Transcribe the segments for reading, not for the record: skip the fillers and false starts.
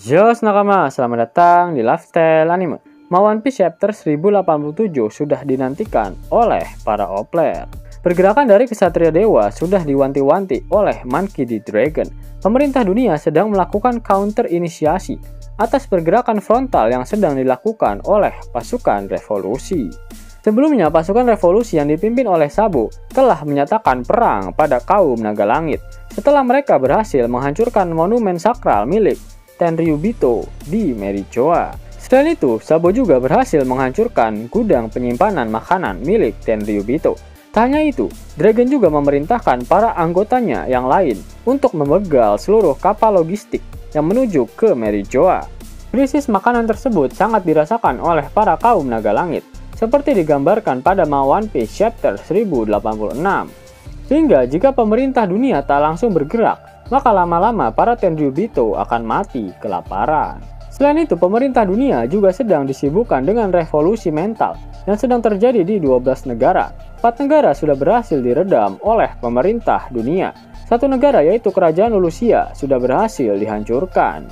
Zeus nakama, selamat datang di Lifestyle Anime. One Piece Chapter 1087 sudah dinantikan oleh para opler. Pergerakan dari Ksatria Dewa sudah diwanti-wanti oleh Monkey D. Dragon. Pemerintah dunia sedang melakukan counter inisiasi atas pergerakan frontal yang sedang dilakukan oleh pasukan revolusi. Sebelumnya, pasukan revolusi yang dipimpin oleh Sabo telah menyatakan perang pada kaum naga langit setelah mereka berhasil menghancurkan monumen sakral milik Tenryubito di Mericoa. Selain itu, Sabo juga berhasil menghancurkan gudang penyimpanan makanan milik Tenryubito. Tak hanya itu, Dragon juga memerintahkan para anggotanya yang lain untuk memegal seluruh kapal logistik yang menuju ke Mericoa. Krisis makanan tersebut sangat dirasakan oleh para kaum naga langit, seperti digambarkan pada One Piece Chapter 1086. Sehingga jika pemerintah dunia tak langsung bergerak, maka lama-lama para Tenryubito akan mati kelaparan. Selain itu, pemerintah dunia juga sedang disibukkan dengan revolusi mental yang sedang terjadi di 12 negara. 4 negara sudah berhasil diredam oleh pemerintah dunia. 1 negara, yaitu Kerajaan Lulusia, sudah berhasil dihancurkan.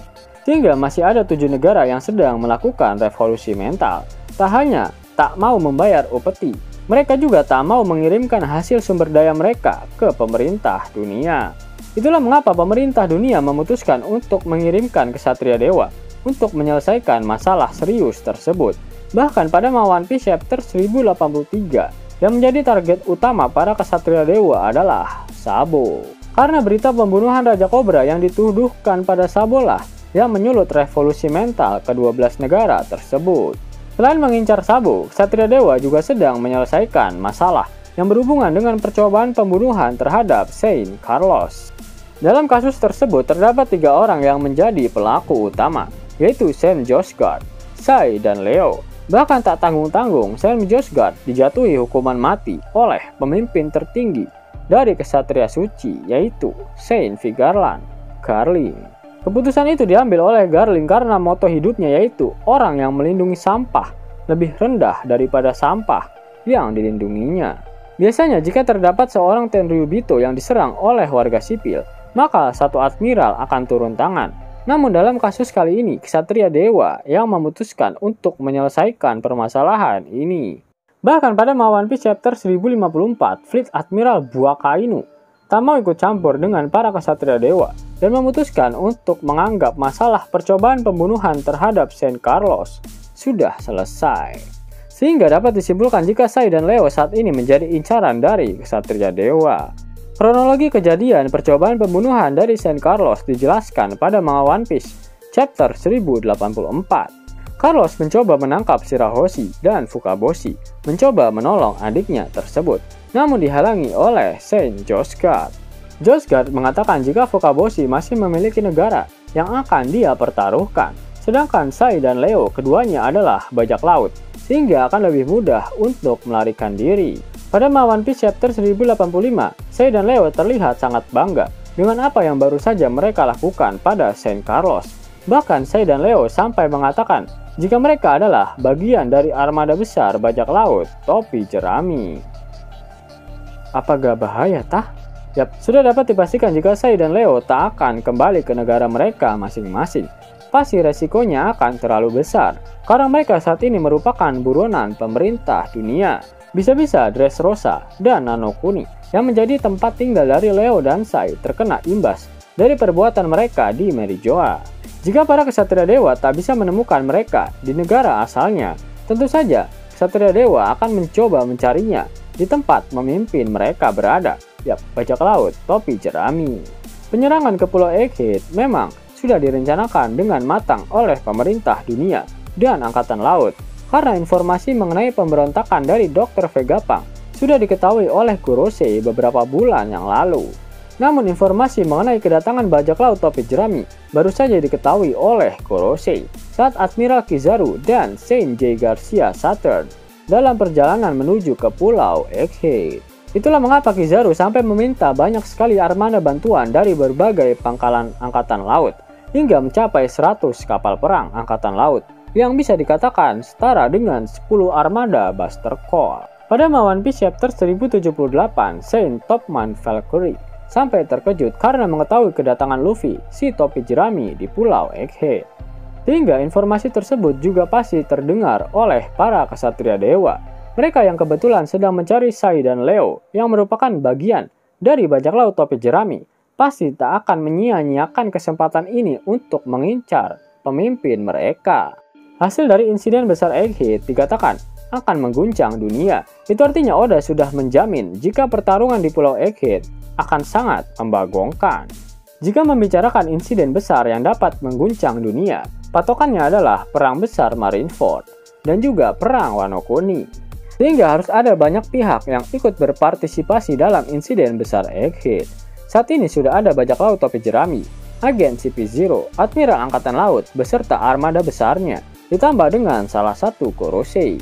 Sehingga masih ada 7 negara yang sedang melakukan revolusi mental. Tak hanya tak mau membayar upeti, mereka juga tak mau mengirimkan hasil sumber daya mereka ke pemerintah dunia. Itulah mengapa pemerintah dunia memutuskan untuk mengirimkan Ksatria Dewa untuk menyelesaikan masalah serius tersebut. Bahkan pada One Piece Chapter 1083, yang menjadi target utama para Ksatria Dewa adalah Sabo. Karena berita pembunuhan Raja Cobra yang dituduhkan pada Sabo lah yang menyulut revolusi mental ke-12 negara tersebut. Selain mengincar Sabo, Ksatria Dewa juga sedang menyelesaikan masalah yang berhubungan dengan percobaan pembunuhan terhadap Saint Carlos. Dalam kasus tersebut terdapat 3 orang yang menjadi pelaku utama, yaitu Saint Josgard, Sai, dan Leo. Bahkan tak tanggung-tanggung, Saint Josgard dijatuhi hukuman mati oleh pemimpin tertinggi dari Ksatria Suci, yaitu Saint Vigarland, Garling. Keputusan itu diambil oleh Garling karena moto hidupnya yaitu orang yang melindungi sampah lebih rendah daripada sampah yang dilindunginya. Biasanya jika terdapat seorang Tenryubito yang diserang oleh warga sipil, maka satu admiral akan turun tangan. Namun dalam kasus kali ini, Ksatria Dewa yang memutuskan untuk menyelesaikan permasalahan ini. Bahkan pada One Piece Chapter 1054, Fleet Admiral Buakainu tak mau ikut campur dengan para Ksatria Dewa dan memutuskan untuk menganggap masalah percobaan pembunuhan terhadap Saint Carlos sudah selesai. Sehingga dapat disimpulkan jika Sai dan Leo saat ini menjadi incaran dari Ksatria Dewa. Kronologi kejadian percobaan pembunuhan dari Saint Carlos dijelaskan pada One Piece Chapter 1084. Carlos mencoba menangkap Shirahoshi dan Fukaboshi, mencoba menolong adiknya tersebut, namun dihalangi oleh Saint Josgard. Josgard mengatakan jika Fukaboshi masih memiliki negara yang akan dia pertaruhkan, sedangkan Sai dan Leo keduanya adalah bajak laut, sehingga akan lebih mudah untuk melarikan diri. Pada One Piece Chapter 1085, Sai dan Leo terlihat sangat bangga dengan apa yang baru saja mereka lakukan pada Saint Carlos. Bahkan Sai dan Leo sampai mengatakan jika mereka adalah bagian dari armada besar bajak laut topi jerami. Apa gak bahaya tah? Yap, sudah dapat dipastikan jika Sai dan Leo tak akan kembali ke negara mereka masing-masing. Pasti resikonya akan terlalu besar, karena mereka saat ini merupakan buronan pemerintah dunia. Bisa-bisa Dressrosa dan Nano Kuni yang menjadi tempat tinggal dari Leo dan Sai terkena imbas dari perbuatan mereka di Mericoa. Jika para Ksatria Dewa tak bisa menemukan mereka di negara asalnya, tentu saja Ksatria Dewa akan mencoba mencarinya di tempat memimpin mereka berada, yap, bajak laut topi jerami. Penyerangan ke Pulau Egghead memang sudah direncanakan dengan matang oleh pemerintah dunia dan angkatan laut. Karena informasi mengenai pemberontakan dari Dr. Vegapunk sudah diketahui oleh Gorosei beberapa bulan yang lalu. Namun informasi mengenai kedatangan bajak laut topi jerami baru saja diketahui oleh Gorosei saat Admiral Kizaru dan Saint J. Garcia Saturn dalam perjalanan menuju ke Pulau Egghead. Itulah mengapa Kizaru sampai meminta banyak sekali armada bantuan dari berbagai pangkalan angkatan laut hingga mencapai 100 kapal perang angkatan laut, yang bisa dikatakan setara dengan 10 armada Buster Call. Pada One Piece Chapter 1078, Saint Topman Valkyrie sampai terkejut karena mengetahui kedatangan Luffy, si topi jerami, di Pulau Egghead. Sehingga informasi tersebut juga pasti terdengar oleh para kesatria dewa. Mereka yang kebetulan sedang mencari Sai dan Leo yang merupakan bagian dari bajak laut topi jerami pasti tak akan menyia-nyiakan kesempatan ini untuk mengincar pemimpin mereka. Hasil dari insiden besar Egghead dikatakan akan mengguncang dunia. Itu artinya Oda sudah menjamin jika pertarungan di Pulau Egghead akan sangat membagongkan. Jika membicarakan insiden besar yang dapat mengguncang dunia, patokannya adalah Perang Besar Marineford dan juga Perang Wano Kuni. Sehingga harus ada banyak pihak yang ikut berpartisipasi dalam insiden besar Egghead. Saat ini sudah ada bajak laut topi jerami, agen CP0, Admiral Angkatan Laut beserta armada besarnya, ditambah dengan salah satu Kurosei,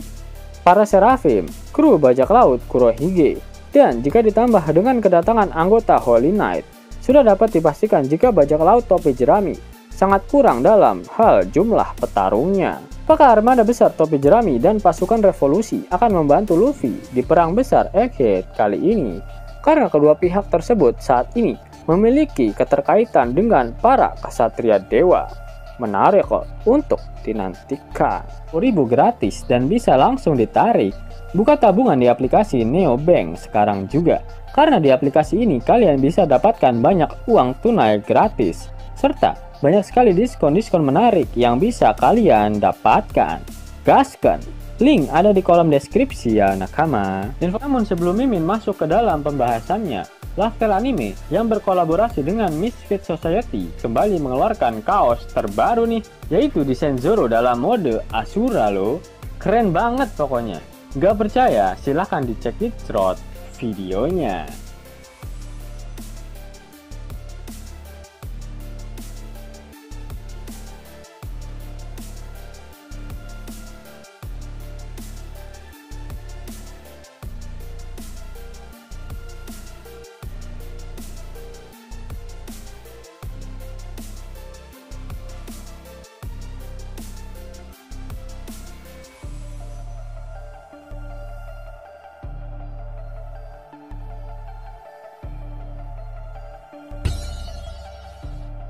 para Seraphim, kru bajak laut Kurohige, dan jika ditambah dengan kedatangan anggota Holy Knight, sudah dapat dipastikan jika bajak laut topi jerami sangat kurang dalam hal jumlah petarungnya. Apakah armada besar topi jerami dan pasukan revolusi akan membantu Luffy di perang besar Egghead kali ini? Karena kedua pihak tersebut saat ini memiliki keterkaitan dengan para kesatria dewa. Menarik kok untuk dinantikan. 1000 gratis dan bisa langsung ditarik. Buka tabungan di aplikasi Neobank sekarang juga. Karena di aplikasi ini kalian bisa dapatkan banyak uang tunai gratis. Serta banyak sekali diskon-diskon menarik yang bisa kalian dapatkan. Gaskan! Link ada di kolom deskripsi ya nakama. Namun sebelum Mimin masuk ke dalam pembahasannya, Laftel Anime yang berkolaborasi dengan Misfit Society kembali mengeluarkan kaos terbaru nih, yaitu desain Zoro dalam mode Asura loh. Keren banget pokoknya. Gak percaya? Silahkan dicek di thread videonya.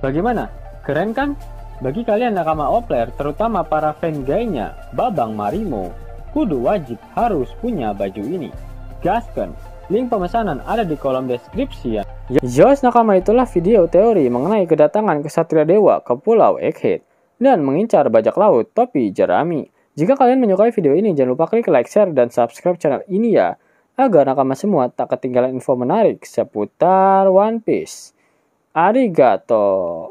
Bagaimana? Keren kan? Bagi kalian nakama Opler, terutama para fan gaynya Babang Marimo, kudu wajib harus punya baju ini. Gaskan! Link pemesanan ada di kolom deskripsi ya. Yos nakama, itulah video teori mengenai kedatangan kesatria dewa ke Pulau Egghead dan mengincar bajak laut topi jerami. Jika kalian menyukai video ini, jangan lupa klik like, share, dan subscribe channel ini ya, agar nakama semua tak ketinggalan info menarik seputar One Piece. Arigato.